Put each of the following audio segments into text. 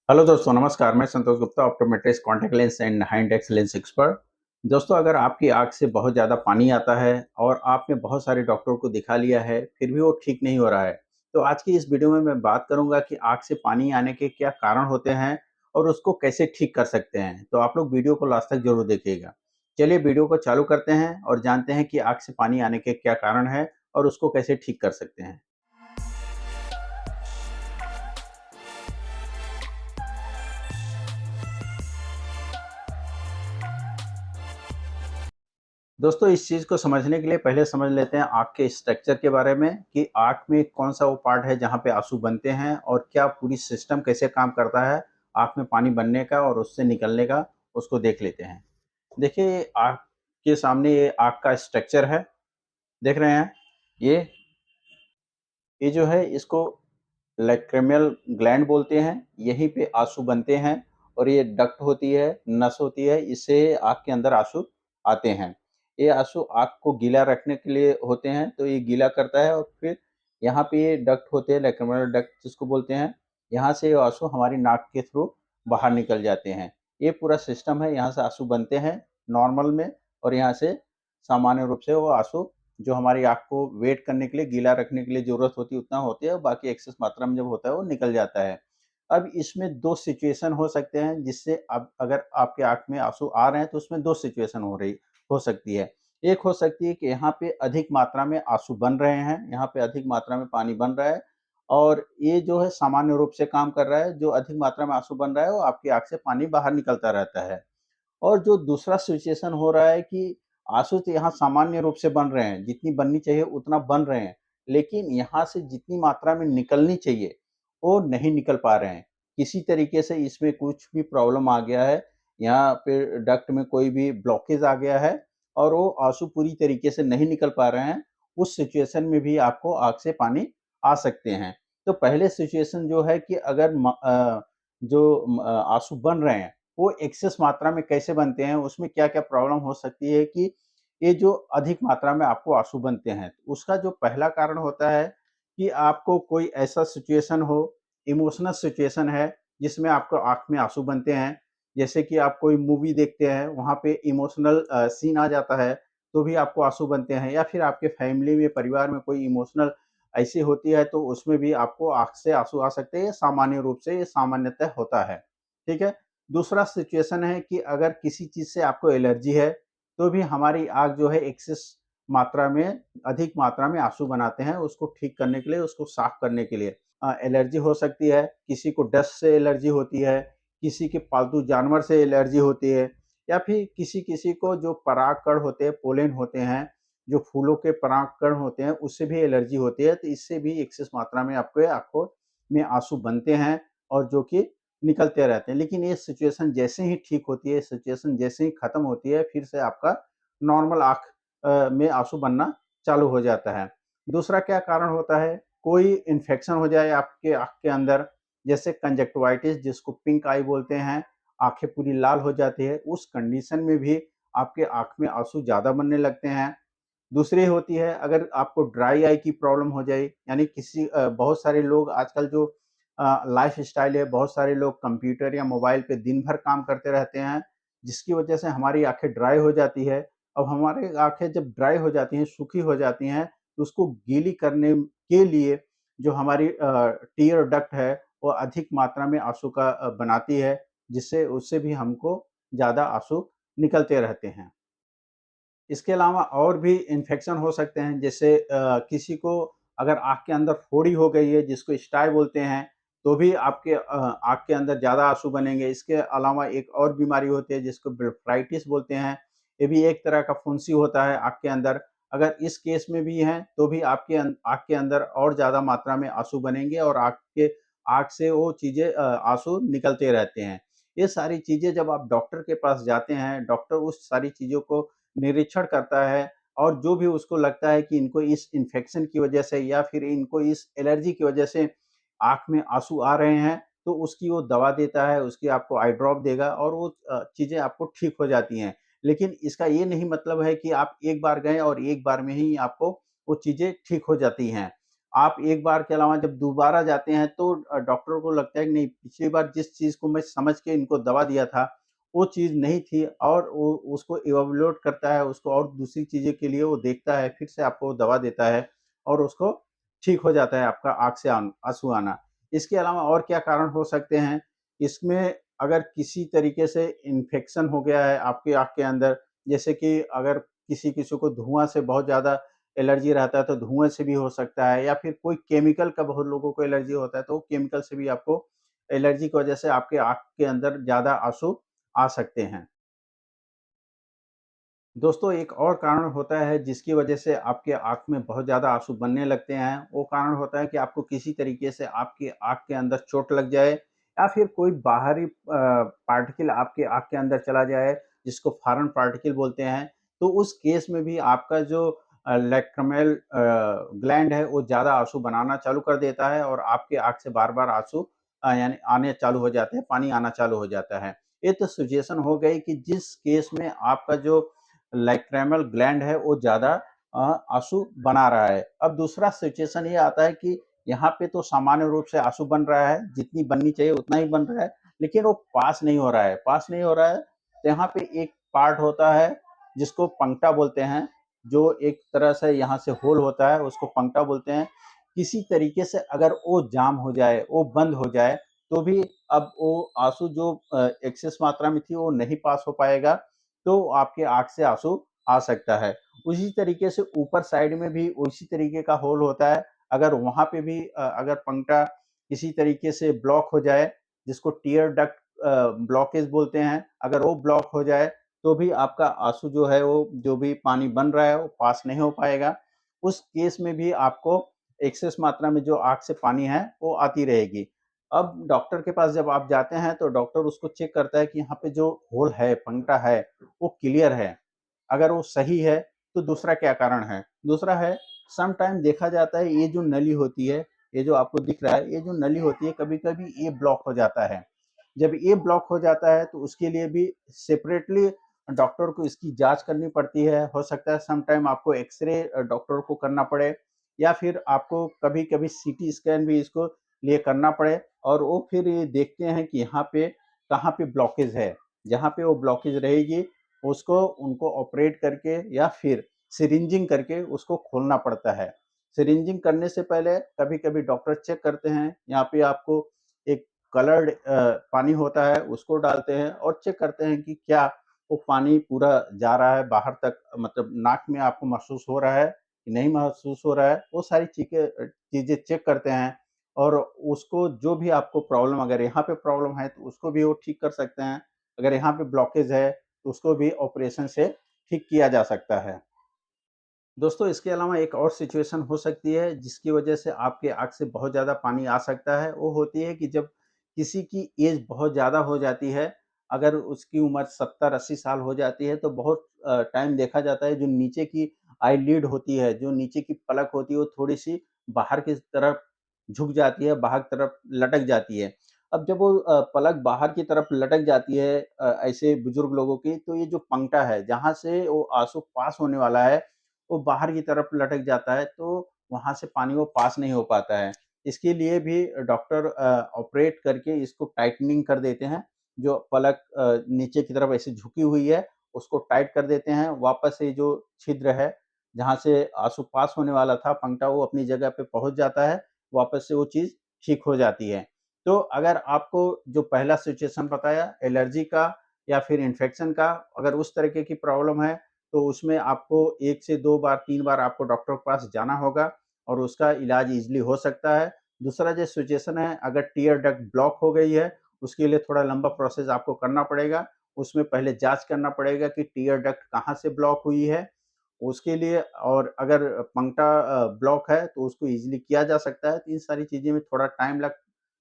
Hello दोस्तों, नमस्कार। मैं Santosh Gupta, optometrist, contact lens and high index lens expert. दोस्तों, अगर आपकी आँख से बहुत ज़्यादा पानी आता है और आपने बहुत सारे डॉक्टरों को दिखा लिया है, फिर भी वो ठीक नहीं हो रहा है, तो आज की इस वीडियो में मैं बात करूँगा कि आँख से पानी आने के क्या कारण होते हैं और उसको कैसे ठीक कर सकते हैं। तो आप लोग वीडियो को लास्ट तक ज़रूर देखिएगा। चलिए वीडियो को चालू करते हैं और जानते हैं कि आँख से पानी आने के क्या कारण हैं और उसको कैसे ठीक कर सकते हैं। दोस्तों, इस चीज़ को समझने के लिए पहले समझ लेते हैं आँख के स्ट्रक्चर के बारे में कि आँख में कौन-सा वो पार्ट है जहाँ पे आँसू बनते हैं और क्या पूरी सिस्टम कैसे काम करता है आँख में पानी बनने का और उससे निकलने का, उसको देख लेते हैं। देखिए, आँख के सामने ये आँख का स्ट्रक्चर है, देख रहे हैं? ये ये जो है इसको लैक्रिमल ग्लैंड बोलते हैं, यहीं पे आँसू बनते हैं और ये डक्ट होती है, नस होती है, इससे आँख के अंदर आँसू आते हैं। ये आँसू आँख को गीला रखने के लिए होते हैं, तो ये गीला करता है और फिर यहाँ पे ये डक्ट होते हैं, लैक्रिमल डक्ट जिसको बोलते हैं, यहाँ से ये आँसू हमारी नाक के थ्रू बाहर निकल जाते हैं। ये पूरा सिस्टम है, यहाँ से आँसू बनते हैं नॉर्मल में और यहाँ से सामान्य रूप से वो आँसू जो हमारी आँख को वेट करने के लिए, गीला रखने के लिए ज़रूरत होती है, उतना होती है और बाकी एक्सेस मात्रा में जब होता है, वो निकल जाता है। अब इसमें 2 सिचुएशन हो सकते हैं, जिससे अब अगर आपके आँख में आँसू आ रहे हैं, तो उसमें 2 सिचुएशन हो सकती है। एक हो सकती है कि यहाँ पे अधिक मात्रा में आँसू बन रहे हैं, यहाँ पे अधिक मात्रा में पानी बन रहा है और ये जो है सामान्य रूप से काम कर रहा है, जो अधिक मात्रा में आँसू बन रहा है, वो आपकी आँख से पानी बाहर निकलता रहता है। और जो दूसरा सिचुएशन हो रहा है कि आँसू तो यहाँ सामान्य रूप से बन रहे हैं, जितनी बननी चाहिए उतना बन रहे हैं, लेकिन यहाँ से जितनी मात्रा में निकलनी चाहिए, वो नहीं निकल पा रहे हैं। किसी तरीके से इसमें कुछ भी प्रॉब्लम आ गया है, यहाँ पे डक्ट में कोई भी ब्लॉकेज आ गया है और वो आँसू पूरी तरीके से नहीं निकल पा रहे हैं, उस सिचुएशन में भी आपको आँख से पानी आ सकते हैं। तो पहले सिचुएशन जो है कि अगर आँसू बन रहे हैं, वो एक्सेस मात्रा में कैसे बनते हैं, उसमें क्या-क्या प्रॉब्लम हो सकती है कि ये जो अधिक मात्रा में आपको आँसू बनते हैं, उसका जो पहला कारण होता है कि आपको कोई ऐसा सिचुएशन हो, इमोशनल सिचुएशन है, जिसमें आपको आँख में आँसू बनते हैं। जैसे कि आप कोई मूवी देखते हैं, वहाँ पे इमोशनल सीन आ जाता है, तो भी आपको आँसू बनते हैं या फिर आपके फैमिली में, परिवार में कोई इमोशनल ऐसी होती है, तो उसमें भी आपको आँख से आँसू आ सकते हैं। ये सामान्य रूप से ये सामान्यतः होता है, ठीक है? दूसरा सिचुएशन है कि अगर किसी चीज़ से आपको एलर्जी है, तो भी हमारी आँख जो है एक्सेस मात्रा में अधिक मात्रा में आँसू बनाते हैं, उसको ठीक करने के लिए, उसको साफ़ करने के लिए। एलर्जी हो सकती है, किसी को डस्ट से एलर्जी होती है, किसी के पालतू जानवर से एलर्जी होती है या फिर किसी-किसी को जो परागकण होते हैं, पोलन होते हैं, जो फूलों के परागकण होते हैं, उससे भी एलर्जी होती है, तो इससे भी एक्सेस मात्रा में आपके आँखों में आँसू बनते हैं और जो कि निकलते रहते हैं। लेकिन ये सिचुएशन जैसे ही ठीक होती है, सिचुएशन जैसे ही खत्म होती है, फिर से आपका नॉर्मल आँख में आँसू बनना चालू हो जाता है। दूसरा क्या कारण होता है, कोई इन्फेक्शन हो जाए आपके आँख के अंदर, जैसे कंजक्टिवाइटिस जिसको पिंक आई बोलते हैं, आँखें पूरी लाल हो जाती है, उस कंडीशन में भी आपके आँख में आँसू ज़्यादा बनने लगते हैं। दूसरी होती है अगर आपको ड्राई आई की प्रॉब्लम हो जाए, यानी बहुत सारे लोग आजकल जो लाइफ़स्टाइल है, बहुत सारे लोग कंप्यूटर या मोबाइल पे दिन भर काम करते रहते हैं, जिसकी वजह से हमारी आँखें ड्राई हो जाती है। अब हमारी आँखें जब ड्राई हो जाती हैं, सूखी हो जाती हैं, तो उसको गीली करने के लिए जो हमारी टीयर डक्ट है, वो अधिक मात्रा में आँसू का बनाती है, जिससे उससे भी हमको ज़्यादा आँसू निकलते रहते हैं। इसके अलावा और भी इन्फेक्शन हो सकते हैं, जैसे किसी को अगर आँख के अंदर फोड़ी हो गई है जिसको स्टाई बोलते हैं, तो भी आपके आँख के अंदर ज़्यादा आँसू बनेंगे। इसके अलावा एक और बीमारी होती है जिसको ब्लेफाइटिस बोलते हैं, ये भी एक तरह का फुंसी होता है आँख के अंदर। अगर इस केस में भी हैं, तो भी आपके आँख के अंदर और ज़्यादा मात्रा में आँसू बनेंगे और आँख से वो चीज़ें आँसू निकलते रहते हैं। ये सारी चीज़ें जब आप डॉक्टर के पास जाते हैं, डॉक्टर उस सारी चीज़ों को निरीक्षण करता है और जो भी उसको लगता है कि इनको इस इन्फेक्शन की वजह से या फिर इनको इस एलर्जी की वजह से आँख में आँसू आ रहे हैं, तो उसकी वो दवा देता है, उसकी आपको आई ड्रॉप देगा और वो चीज़ें आपको ठीक हो जाती हैं। लेकिन इसका ये नहीं मतलब है कि आप एक बार गए और एक बार में ही आपको वो चीज़ें ठीक हो जाती हैं। आप एक बार के अलावा जब दोबारा जाते हैं तो डॉक्टर को लगता है कि नहीं, पिछली बार जिस चीज़ को मैं समझ के इनको दवा दिया था, वो चीज़ नहीं थी, और वो उसको इवैल्यूएट करता है, उसको और दूसरी चीज़ें के लिए वो देखता है, फिर से आपको दवा देता है और उसको ठीक हो जाता है आपका आँख से आँसू आना। इसके अलावा और क्या कारण हो सकते हैं? इसमें अगर किसी तरीके से इन्फेक्शन हो गया है आपकी आँख के अंदर, जैसे कि अगर किसी-किसी को धुआँ से बहुत ज़्यादा एलर्जी रहता है तो धुएँ से भी हो सकता है, या फिर कोई केमिकल का बहुत लोगों को एलर्जी होता है, तो केमिकल से भी आपको एलर्जी की वजह से आपके आँख के अंदर ज़्यादा आँसू आ सकते हैं। दोस्तों, एक और कारण होता है जिसकी वजह से आपके आँख में बहुत ज़्यादा आँसू बनने लगते हैं। वो कारण होता है कि आपको किसी तरीके से आपकी आँख के अंदर चोट लग जाए, या फिर कोई बाहरी पार्टिकल आपके आँख के अंदर चला जाए, जिसको फॉरेन पार्टिकल बोलते हैं। तो उस केस में भी आपका जो लैक्रिमल ग्लैंड है, वो ज़्यादा आँसू बनाना चालू कर देता है और आपके आँख से बार-बार आँसू यानी आने चालू हो जाते हैं, पानी आना चालू हो जाता है। ये तो सिचुएशन हो गई कि जिस केस में आपका जो लैक्रिमल ग्लैंड है वो ज़्यादा आँसू बना रहा है। अब दूसरा सिचुएशन ये आता है कि यहाँ पे तो सामान्य रूप से आँसू बन रहा है, जितनी बननी चाहिए उतना ही बन रहा है, लेकिन वो पास नहीं हो रहा है। पास नहीं हो रहा है, तो यहाँ पे एक पार्ट होता है जिसको पंक्टा बोलते हैं, जो एक तरह से यहाँ से होल होता है, उसको पंक्टा बोलते हैं। किसी तरीके से अगर वो जाम हो जाए, वो बंद हो जाए, तो भी अब वो आँसू जो एक्सेस मात्रा में थी वो नहीं पास हो पाएगा, तो आपके आँख से आँसू आ सकता है। उसी तरीके से ऊपर साइड में भी उसी तरीके का होल होता है। अगर वहाँ पे भी अगर पंक्टा किसी तरीके से ब्लॉक हो जाए, जिसको टियर डक्ट ब्लॉकेज बोलते हैं, अगर वो ब्लॉक हो जाए, तो भी आपका आँसू जो है वो जो भी पानी बन रहा है वो पास नहीं हो पाएगा। उस केस में भी आपको एक्सेस मात्रा में जो आँख से पानी है वो आती रहेगी। अब डॉक्टर के पास जब आप जाते हैं तो डॉक्टर उसको चेक करता है कि यहाँ पे जो होल है, पंक्टा है, वो क्लियर है। अगर वो सही है, तो दूसरा क्या कारण है? दूसरा है, सम टाइम देखा जाता है ये जो नली होती है, ये जो आपको दिख रहा है, ये जो नली होती है कभी-कभी ये ब्लॉक हो जाता है। जब ये ब्लॉक हो जाता है तो उसके लिए भी सेपरेटली डॉक्टर को इसकी जाँच करनी पड़ती है। हो सकता है सम टाइम आपको एक्स-रे डॉक्टर को करना पड़े, या फिर आपको कभी-कभी सीटी स्कैन भी इसको लिए करना पड़े, और वो फिर ये देखते हैं कि यहाँ पे कहाँ पे ब्लॉकेज है। जहाँ पे वो ब्लॉकेज रहेगी, उसको उनको ऑपरेट करके या फिर सिरिंजिंग करके उसको खोलना पड़ता है। सिरिंजिंग करने से पहले कभी-कभी डॉक्टर चेक करते हैं, यहाँ पे आपको एक कलर्ड पानी होता है उसको डालते हैं और चेक करते हैं कि क्या वो पानी पूरा जा रहा है बाहर तक, मतलब नाक में आपको महसूस हो रहा है कि नहीं महसूस हो रहा है, वो सारी चीज़ें चेक करते हैं, और उसको जो भी आपको प्रॉब्लम, अगर यहाँ पे प्रॉब्लम है तो उसको भी वो ठीक कर सकते हैं। अगर यहाँ पे ब्लॉकेज है तो उसको भी ऑपरेशन से ठीक किया जा सकता है। दोस्तों, इसके अलावा एक और सिचुएशन हो सकती है जिसकी वजह से आपके आँख से बहुत ज़्यादा पानी आ सकता है। वो होती है कि जब किसी की एज बहुत ज़्यादा हो जाती है, अगर उसकी उम्र 70-80 साल हो जाती है, तो बहुत टाइम देखा जाता है जो नीचे की आईलिड होती है, जो नीचे की पलक होती है, वो थोड़ी-सी बाहर की तरफ झुक जाती है, बाहर की तरफ लटक जाती है। अब जब वो पलक बाहर की तरफ लटक जाती है ऐसे बुजुर्ग लोगों की, तो ये जो पंक्टा है, जहाँ से वो आँसू पास होने वाला है, वो बाहर की तरफ लटक जाता है, तो वहाँ से पानी वो पास नहीं हो पाता है। इसके लिए भी डॉक्टर ऑपरेट करके इसको टाइटनिंग कर देते हैं। जो पलक नीचे की तरफ ऐसे झुकी हुई है, उसको टाइट कर देते हैं। वापस से जो छिद्र है, जहाँ से आँसू पास होने वाला था, पंक्टा वो अपनी जगह पे पहुँच जाता है, वापस से वो चीज़ ठीक हो जाती है। तो अगर आपको जो पहला सिचुएशन बताया एलर्जी का या फिर इन्फेक्शन का, अगर उस तरीके की प्रॉब्लम है, तो उसमें आपको 1 से 2 बार, 3 बार आपको डॉक्टर के पास जाना होगा और उसका इलाज ईज़िली हो सकता है। दूसरा जो सिचुएशन है, अगर टियर डक्ट ब्लॉक हो गई है, उसके लिए थोड़ा लंबा प्रोसेस आपको करना पड़ेगा। उसमें पहले जाँच करना पड़ेगा कि टियर डक्ट कहाँ से ब्लॉक हुई है, उसके लिए, और अगर पंक्टा ब्लॉक है तो उसको ईज़िली किया जा सकता है। तो इन सारी चीज़ें में थोड़ा टाइम लग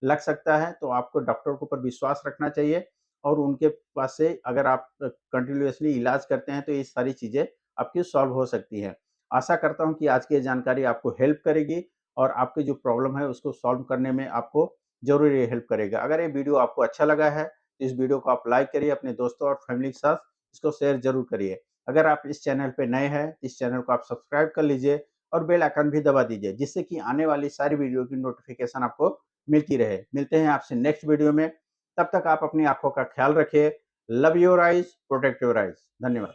लग सकता है, तो आपको डॉक्टर के ऊपर विश्वास रखना चाहिए, और उनके पास से अगर आप कंटिन्यूअसली इलाज करते हैं तो ये सारी चीज़ें आपकी सॉल्व हो सकती हैं। आशा करता हूँ कि आज की ये जानकारी आपको हेल्प करेगी और आपकी जो प्रॉब्लम है उसको सॉल्व करने में आपको ज़रूर ये हेल्प करेगा। अगर ये वीडियो आपको अच्छा लगा है, तो इस वीडियो को आप लाइक करिए, अपने दोस्तों और फैमिली के साथ इसको शेयर ज़रूर करिए। अगर आप इस चैनल पे नए हैं, इस चैनल को आप सब्सक्राइब कर लीजिए और बेल आइकन भी दबा दीजिए, जिससे कि आने वाली सारी वीडियो की नोटिफ़िकेशन आपको मिलती रहे। मिलते हैं आपसे नेक्स्ट वीडियो में, तब तक आप अपनी आँखों का ख्याल रखिए। Love your eyes, protect your eyes. धन्यवाद।